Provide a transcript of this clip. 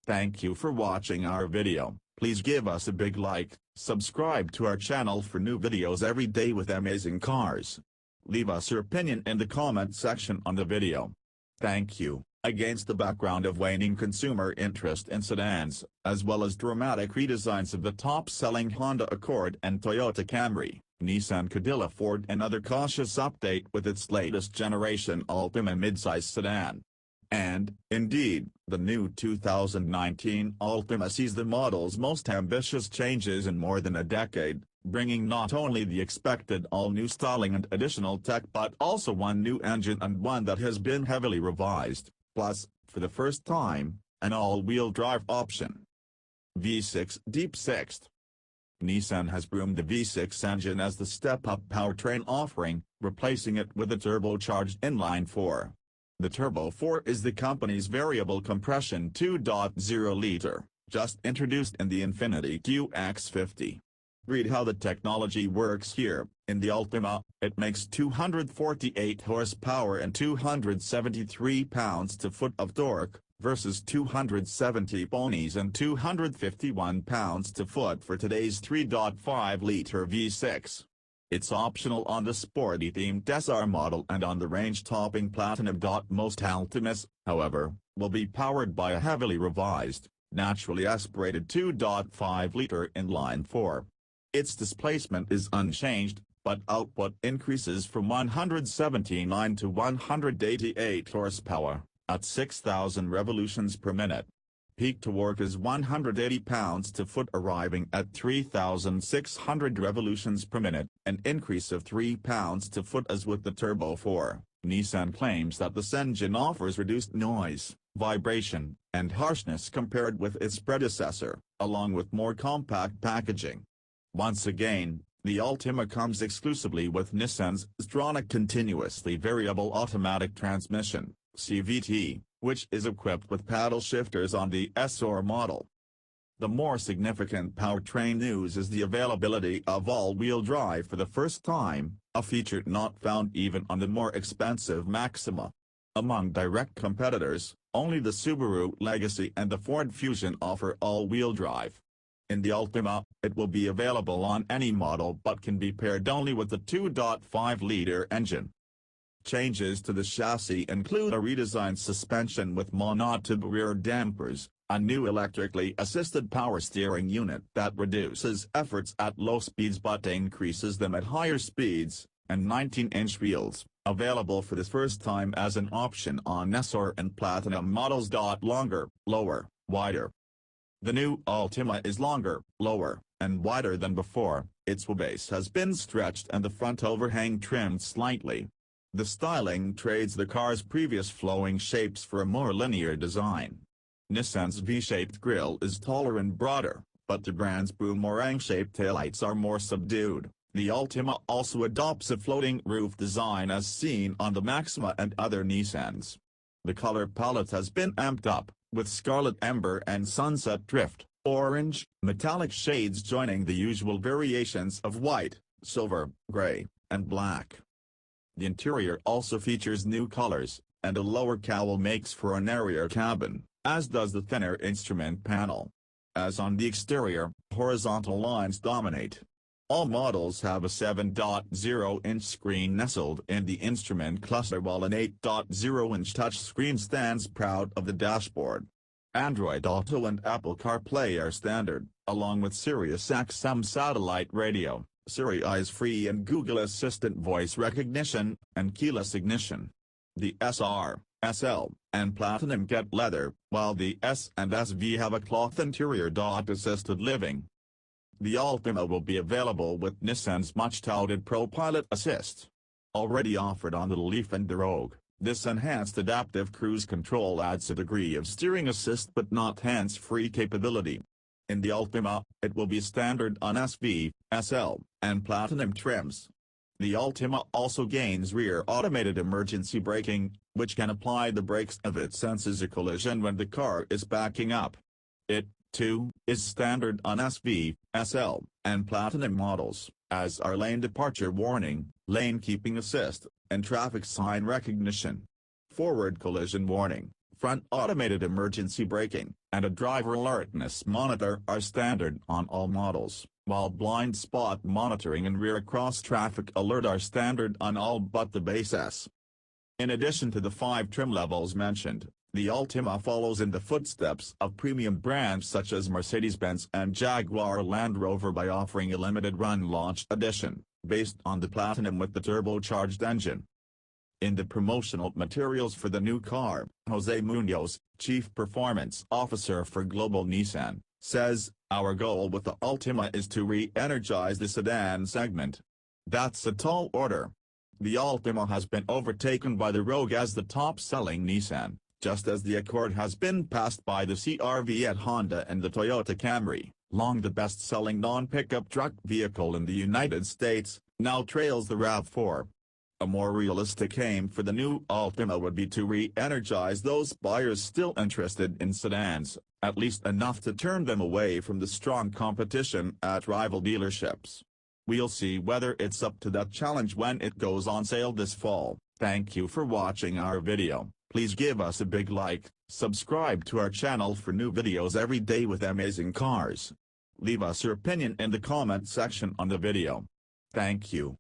Thank you for watching our video. Please give us a big like, subscribe to our channel for new videos every day with amazing cars. Leave us your opinion in the comment section on the video. Thank you. Against the background of waning consumer interest in sedans, as well as dramatic redesigns of the top-selling Honda Accord and Toyota Camry, Nissan could ill afford another cautious update with its latest generation Altima midsize sedan. And, indeed, the new 2019 Altima sees the model's most ambitious changes in more than a decade, bringing not only the expected all-new styling and additional tech but also one new engine and one that has been heavily revised, plus, for the first time, an all-wheel drive option. V6 Deep Sixth. Nissan has broomed the V6 engine as the step-up powertrain offering, replacing it with a turbocharged inline-four. The Turbo 4 is the company's variable compression 2.0-liter, just introduced in the Infiniti QX50. Read how the technology works here. In the Altima, it makes 248 horsepower and 273 pounds-to-foot of torque, versus 270 ponies and 251 pounds-to-foot for today's 3.5-liter V6. It's optional on the sporty-themed SR model and on the range-topping Platinum.Most Altimas, however, will be powered by a heavily revised, naturally aspirated 2.5-liter inline-four. Its displacement is unchanged, but output increases from 179 to 188 horsepower, at 6,000 revolutions per minute. Peak torque is 180 pounds-to-foot, arriving at 3,600 revolutions per minute, an increase of 3 pounds-to-foot as with the Turbo 4. Nissan claims that this engine offers reduced noise, vibration, and harshness compared with its predecessor, along with more compact packaging. Once again, the Altima comes exclusively with Nissan's Xtronic continuously variable automatic transmission, CVT, which is equipped with paddle shifters on the SR model. The more significant powertrain news is the availability of all-wheel drive for the first time, a feature not found even on the more expensive Maxima. Among direct competitors, only the Subaru Legacy and the Ford Fusion offer all-wheel drive. In the Altima, it will be available on any model but can be paired only with the 2.5-liter engine. Changes to the chassis include a redesigned suspension with monotud rear dampers, a new electrically assisted power steering unit that reduces efforts at low speeds but increases them at higher speeds, and 19-inch wheels, available for the first time as an option on SR and Platinum models. Longer, lower, wider. The new Altima is longer, lower, and wider than before. Its wheelbase has been stretched and the front overhang trimmed slightly. The styling trades the car's previous flowing shapes for a more linear design. Nissan's V-shaped grille is taller and broader, but the brand's boomerang-shaped taillights are more subdued. The Altima also adopts a floating roof design as seen on the Maxima and other Nissans. The color palette has been amped up, with scarlet amber and sunset drift, orange, metallic shades joining the usual variations of white, silver, gray, and black. The interior also features new colors, and a lower cowl makes for an airier cabin, as does the thinner instrument panel. As on the exterior, horizontal lines dominate. All models have a 7.0-inch screen nestled in the instrument cluster while an 8.0-inch touchscreen stands proud of the dashboard. Android Auto and Apple CarPlay are standard, along with SiriusXM satellite radio, Siri Eyes-Free and Google Assistant voice recognition, and keyless ignition. The SR, SL, and Platinum get leather, while the S and SV have a cloth interior. Assisted living. The Altima will be available with Nissan's much-touted ProPilot Assist. Already offered on the Leaf and the Rogue, this enhanced adaptive cruise control adds a degree of steering assist but not hands-free capability. In the Altima, it will be standard on SV, SL, and Platinum trims. The Altima also gains rear automated emergency braking, which can apply the brakes if it senses a collision when the car is backing up. It, too, is standard on SV, SL, and Platinum models, as are lane departure warning, lane keeping assist, and traffic sign recognition. Forward collision warning, Front automated emergency braking, and a driver alertness monitor are standard on all models, while blind spot monitoring and rear cross-traffic alert are standard on all but the base S. In addition to the 5 trim levels mentioned, the Altima follows in the footsteps of premium brands such as Mercedes-Benz and Jaguar Land Rover by offering a limited-run launch edition, based on the Platinum with the turbocharged engine. In the promotional materials for the new car, Jose Munoz, Chief Performance Officer for Global Nissan, says, "Our goal with the Altima is to re-energize the sedan segment. That's a tall order. The Altima has been overtaken by the Rogue as the top-selling Nissan, just as the Accord has been passed by the CR-V at Honda and the Toyota Camry. Long the best-selling non-pickup truck vehicle in the United States, now trails the RAV4. A more realistic aim for the new Altima would be to re-energize those buyers still interested in sedans, at least enough to turn them away from the strong competition at rival dealerships. We'll see whether it's up to that challenge when it goes on sale this fall." Thank you for watching our video. Please give us a big like, subscribe to our channel for new videos every day with amazing cars. Leave us your opinion in the comment section on the video. Thank you.